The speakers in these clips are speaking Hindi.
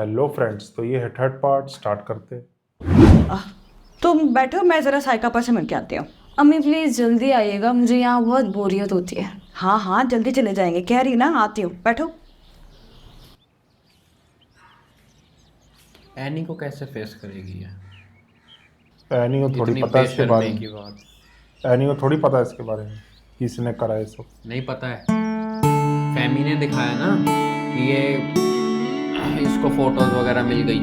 हेलो फ्रेंड्स, तो ये है थर्ड पार्ट, स्टार्ट करते हैं। तुम बैठो, मैं जरा साई पापा से मिल के आती हूँ। अम्मी प्लीज जल्दी आइएगा, मुझे यहाँ बहुत बोरियत होती है। हाँ हाँ, जल्दी चले जाएंगे, कह रही ना, आती हूँ, बैठो। एनी को कैसे फेस करेगी ये? एनी को थोड़ी इतनी पता है इसके बारे बेशर्मी की में। बात एनी को थोड़ी पता है इसके बारे में कि इसने करा है सब। नहीं पता है। फैमी ने दिखाया ना कि ये इसको फोटोज वगैरह मिल गई।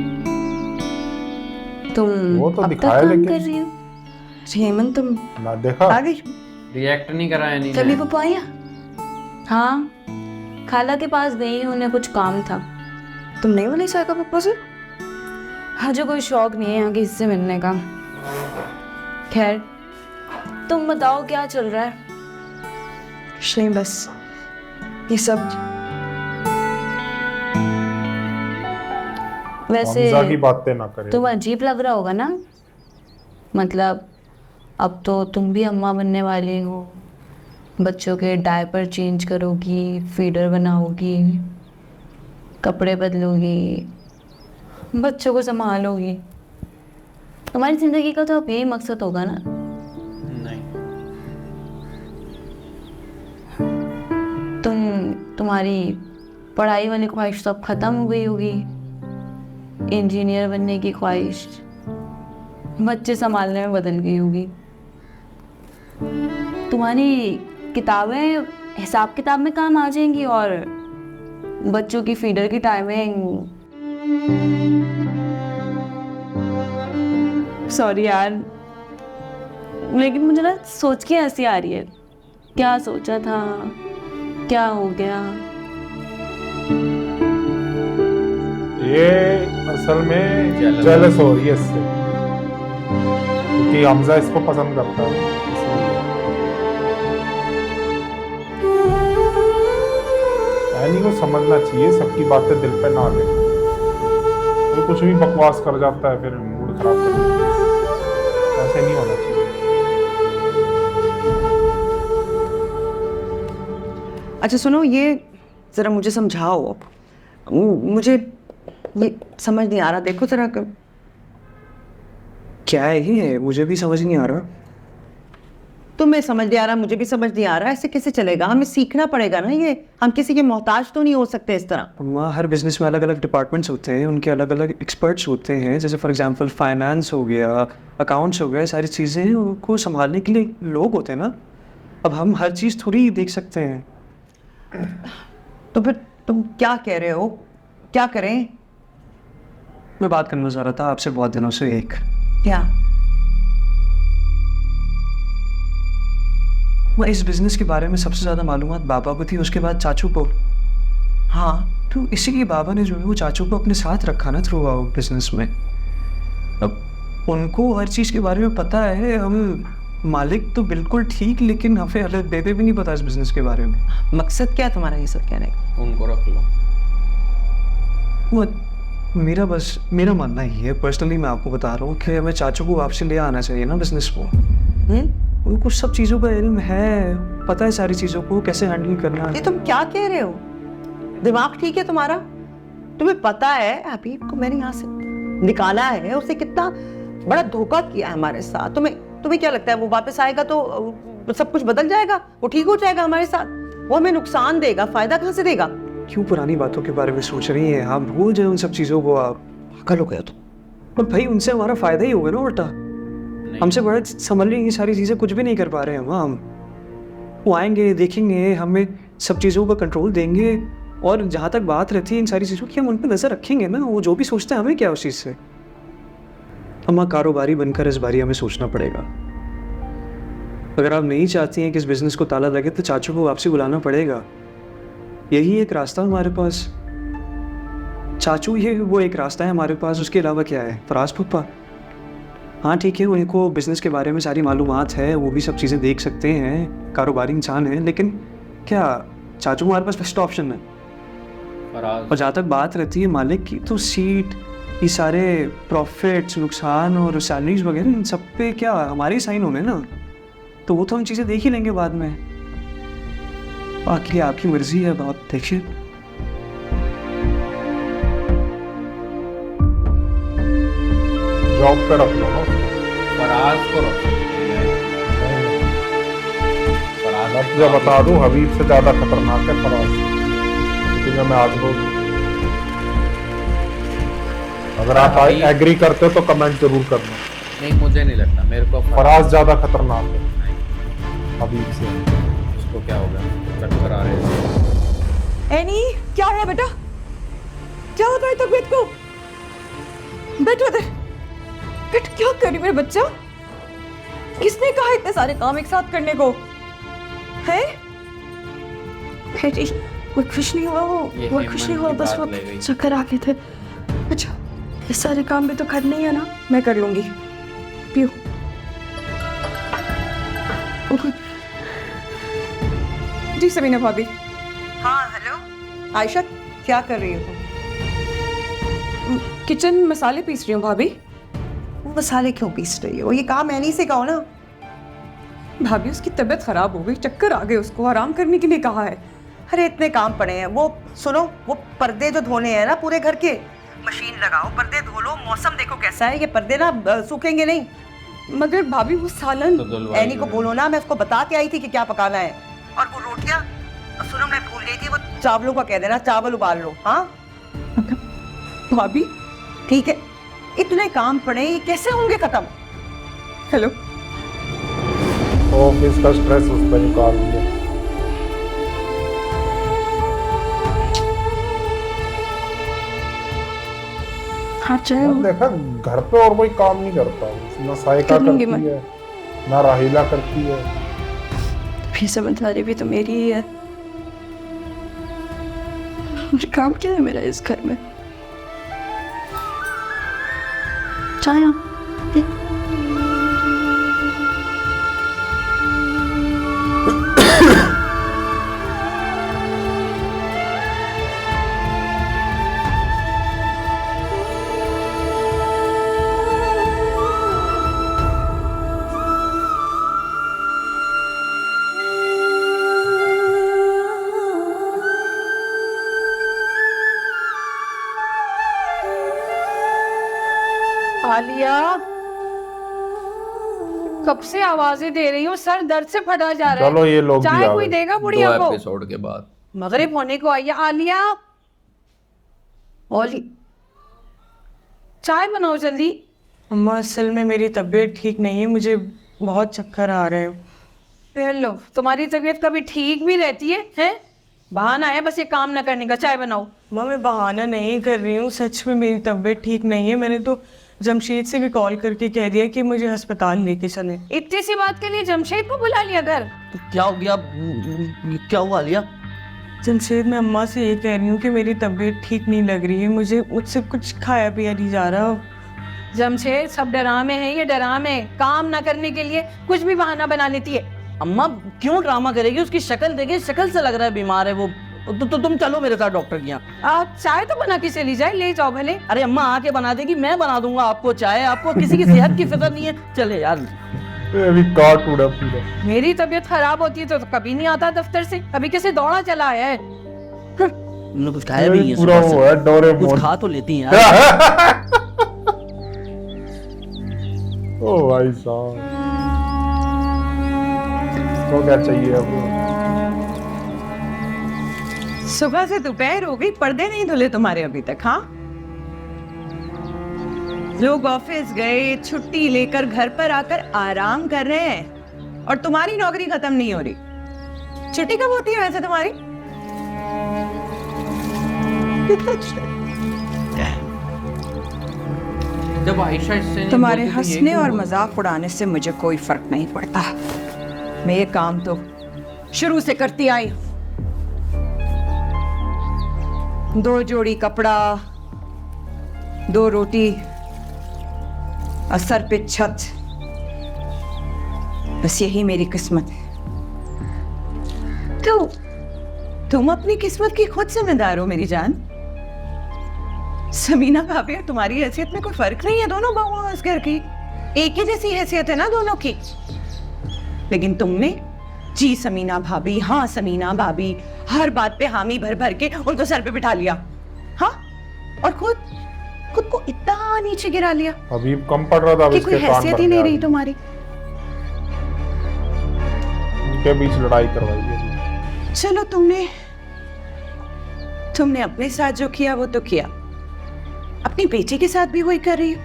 तुम वो तो अब दिखाया तक काम लेकिन- कर रही हो? हेमंत, तुम ना देखा। आ गई? रिएक्ट नहीं करा एनी ने। सभी पप्पा आया? हाँ, खाला के पास गई हूँ, उन्हें कुछ काम था। तुम नहीं बोली साई का पापा से? मुझे कोई शौक नहीं है यहाँ किसी से मिलने का। खैर, तुम बताओ क्या चल रहा है? नहीं, बस ये सब। वैसे हमजा की बातें ना करे। तुम अजीब लग रहा होगा ना, मतलब अब तो तुम भी अम्मा बनने वाली हो, बच्चों के डायपर चेंज करोगी, फीडर बनाओगी, कपड़े बदलोगी, बच्चों को संभालोगी। तुम्हारी जिंदगी का तो अब यही मकसद होगा ना? नहीं। तुम्हारी पढ़ाई वाली ख्वाहिश तो अब खत्म हो गई होगी। इंजीनियर बनने की ख्वाहिश बच्चे संभालने में बदल गई होगी। तुम्हारी किताबें हिसाब किताब में काम आ जाएंगी और बच्चों की फीडर की टाइमिंग। सॉरी यार, लेकिन मुझे ना सोच के हंसी आ रही है। क्या सोचा था, क्या हो गया? ये असल में Jealous. जेलस हो रही है इससे, क्योंकि हमजा इसको पसंद करता है इसलिए। एनी को समझना चाहिए, सबकी बातें दिल पे ना ले। कोई कुछ भी बकवास कर जाता है फिर मूड खराब कर देता है। ऐसे नहीं होना चाहिए। अच्छा सुनो, ये जरा मुझे समझाओ। मुझे ये समझ नहीं आ रहा, देखो जरा क्या है ये? मुझे भी समझ नहीं आ रहा। तुम्हें समझ नहीं आ रहा, मुझे भी समझ नहीं आ रहा। ऐसे कैसे चलेगा? हमें सीखना पड़ेगा ना ये। हम किसी के मोहताज तो नहीं हो सकते इस तरह। वहाँ हर बिजनेस में अलग अलग डिपार्टमेंट्स होते हैं, उनके अलग अलग एक्सपर्ट्स होते हैं। जैसे फॉर एग्जांपल फाइनेंस हो गया, अकाउंट्स हो गया, सारी चीज़ें उनको संभालने के लिए लोग होते हैं ना। अब हम हर चीज़ थोड़ी देख सकते हैं। तो फिर तुम क्या कह रहे हो? क्या करें? मैं बात करना चाह रहा था आपसे बहुत दिनों से। एक क्या? मैं इस बिज़नेस के बारे में सबसे ज़्यादा मालूमात बाबा को थी, उसके बाद चाचू को। हाँ, तो इसीलिए बाबा ने जो है वो चाचू को अपने साथ रखा ना थ्रू आउट बिजनेस में। अब उनको हर चीज़ के बारे में पता है। हम मालिक तो बिल्कुल ठीक, लेकिन हमें अलग बेबे भी नहीं पता इस बिज़नेस के बारे में। मकसद क्या है तुम्हारा ये सब कहने का? उनको रख लो। वो मेरा मानना ही है, पर्सनली मैं आपको बता रहा हूँ कि हमें चाचू को वापसी ले आना चाहिए ना बिजनेस को। उनको सब चीज़ों का इल्म है, पता है सारी चीज़ों को कैसे हैंडल करना ये है। तुम क्या कह रहे हो? दिमाग ठीक है तुम्हारा? तुम्हें पता है हबीब को मैंने यहाँ से निकाला है, उसे कितना बड़ा धोखा किया है हमारे साथ। तुम्हें क्या लगता है वो वापस आएगा तो सब कुछ बदल जाएगा? वो ठीक हो जाएगा हमारे साथ? वो हमें नुकसान देगा, फायदा कहाँ से देगा? क्यों पुरानी बातों के बारे में सोच रही हैं आप? भूल जाए उन सब चीज़ों को आप। पागल हो गया तुम। पर भाई उनसे हमारा फायदा ही होगा ना उल्टा। हमसे बड़ा समझ रही ये सारी चीज़ें कुछ भी नहीं कर पा रहे हैं हम। वो आएंगे, देखेंगे, हमें सब चीज़ों पर कंट्रोल देंगे, और जहाँ तक बात रहती है इन सारी चीज़ों की, हम उन पर नज़र रखेंगे ना। वो जो भी सोचते हैं हमें क्या उस चीज़ से। हम कारोबारी बनकर इस बारी हमें सोचना पड़ेगा। अगर आप नहीं चाहती हैं कि इस बिज़नेस को ताला लगे तो चाचू को वापसी बुलाना पड़ेगा। यही एक रास्ता हमारे पास। चाचू ये वो एक रास्ता है हमारे पास, उसके अलावा क्या है? फराज पप्पा, हाँ ठीक है, उनको बिज़नेस के बारे में सारी मालूमात है, वो भी सब चीज़ें देख सकते हैं, कारोबारी इंसान है, लेकिन क्या चाचू हमारे पास बेस्ट ऑप्शन है। और जहाँ तक बात रहती है मालिक की, तो सीट, ये सारे प्रॉफिट्स, नुकसान और सैलरीज वगैरह, इन सब पे क्या हमारे साइन होने ना। तो वो तो हम चीज़ें देख ही लेंगे बाद में। बाकी आपकी मर्जी है, अब आप देखिए। जॉब पे रख लो ना उसको। फराज को रख सकते हैं। फराज मैं तुझे बता दूं, हबीब से ज्यादा खतरनाक है फराज। तुझे मैं आज बोल, अगर आप हबीब- एग्री करते हो तो कमेंट जरूर करना। नहीं, मुझे नहीं लगता, मेरे को फराज ज्यादा खतरनाक है हबीब से। उसको क्या हो गया, चक्कर आ रहे हैं। एनी, क्या है बेटा? क्या होता है तबीयत को? बैठो इधर। बेट, क्या कर रही मेरा बच्चा? किसने कहा इतने सारे काम एक साथ करने को? है? बेटी, वो खुश नहीं हुआ, ये वो खुश नहीं हुआ, हेमंत की बस वो बात ले गई। चक्कर आ गए थे। अच्छा, ये सारे काम भी तो करने ही है ना, मैं कर लूंगी। पियो। जी सबीना भाभी। हाँ हेलो आयशा, क्या कर रही हो? किचन मसाले पीस रही हूँ भाभी। मसाले क्यों पीस रही हो? ये काम एनी से कहो ना। भाभी उसकी तबीयत खराब हो गई, चक्कर आ गए, उसको आराम करने के लिए कहा है। अरे इतने काम पड़े हैं। वो सुनो, वो पर्दे जो धोने हैं ना पूरे घर के, मशीन लगाओ, पर्दे धो लो। मौसम देखो कैसा है, ये पर्दे ना सूखेंगे नहीं। मगर भाभी वो सालन तो धुलवाई एनी को बोलो ना, मैं उसको बता के आई थी कि क्या पकाना है। और वो रोटियां, सुनो मैं भूल गई थी, वो चावलों का कह देना, चावल उबाल लो। हाँ भाभी ठीक है, इतने काम पड़े, ये कैसे होंगे खत्म? हेलो, ऑफिस का स्ट्रेस उस पर निकाल दिया। हाँ चाहे यार देखा, घर पे और कोई काम नहीं करता, ना साइका कर लूंगी करती मैं। है, ना राहिला करती है। फिर समझदारी भी तो मेरी ही है। मुझे काम क्या है मेरा इस घर में? चाय आलिया, कब से आवाजें दे रही हूँ, सर दर्द से फटा जा रहा है। चलो ये लोग भी चाय आ कोई गए। देगा 2 बुढ़िया को? एपिसोड के बाद मगरिब होने को आई है। आलिया, ओली, चाय बनाओ जल्दी। अम्मा असल में मेरी तबीयत ठीक नहीं है, मुझे बहुत चक्कर आ रहे हैं। फिर लो, तुम्हारी तबीयत कभी ठीक भी रहती है, हैं? बहाना है बस ये काम ना करने का। चाय बनाओ। माँ मैं बहाना नहीं कर रही हूँ, सच में मेरी तबीयत ठीक नहीं है। मैंने तो जमशेद से भी कॉल करके कह दिया कि मुझे अस्पताल लेके चले। इतनी सी बात के लिए जमशेद को बुला लिया घर? क्या हो गया? क्या हुआ आलिया? जमशेद, मैं अम्मा से ये कह रही हूँ कि मेरी तबीयत ठीक नहीं लग रही है, मुझसे कुछ खाया पिया नहीं जा रहा। जमशेद, सब डरामे हैं ये, डरामे। काम ना करने के लिए कुछ भी बहाना बना लेती है। अम्मा क्यों ड्रामा करेगी? उसकी शक्ल देखिए, शक्ल से लग रहा है बीमार है वो। तो तुम चलो मेरे साथ डॉक्टर के यहाँ। चाय तो बना के चली जाए, ले जाओ भले। अरे अम्मा आके बना देगी, मैं बना दूंगा आपको चाय। आपको किसी की सेहत की फिक्र नहीं है? चले यार। ये अभी काट उड़ा पूरा। मेरी तबीयत खराब होती है तो कभी नहीं आता दफ्तर से, अभी कैसे दौड़ा चला आया है। तुमने कुछ खाया भी नहीं है पूरा सुबह से। वो है कुछ डोरेमोन। खा तो लेती हैं यार। ओ भाई साहब, तो क्या चाहिए अब? सुबह से दोपहर हो गई, पर्दे नहीं धुले तुम्हारे अभी तक? हाँ, लोग ऑफिस गए, छुट्टी लेकर घर पर आकर आराम कर रहे हैं और तुम्हारी नौकरी खत्म नहीं हो रही। छुट्टी कब होती है वैसे तुम्हारी? जब आयशा इससे नहीं तुम्हारे बोलती थी, ये हंसने क्यों और बोलती? मजाक उड़ाने से मुझे कोई फर्क नहीं पड़ता। मैं ये काम तो शुरू से करती आई हूं। 2 जोड़ी कपड़ा, 2 रोटी और सर पे छत, बस यही मेरी किस्मत है। तो तुम अपनी किस्मत की खुद जिम्मेदार हो मेरी जान। समीना भाभी और तुम्हारी हैसियत में कोई फर्क नहीं है, दोनों बहुओं इस घर की एक ही जैसी हैसियत है ना दोनों की। लेकिन तुमने जी समीना भाभी, हाँ समीना भाभी, हर बात पे हामी भर भर के उनको सर पे बिठा लिया। हाँ, और खुद को इतना नीचे गिरा लिया अभी कम पड़ रहा था, अब कि इसके कोई कान हैसियत भर ही गया। नहीं रही तुम्हारी। उनके बीच लड़ाई करवाई है। चलो तुमने अपने साथ जो किया वो तो किया, अपनी बेटी के साथ भी वही कर रही हो।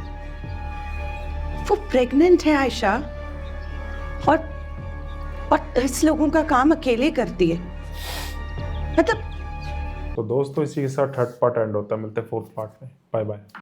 वो प्रेग्नेंट है आयशा, और 10 लोगों का काम अकेले करती है। मतलब तो दोस्तों इसी के साथ थर्ड पार्ट एंड होता है। मिलते हैं फोर्थ पार्ट में। Bye bye.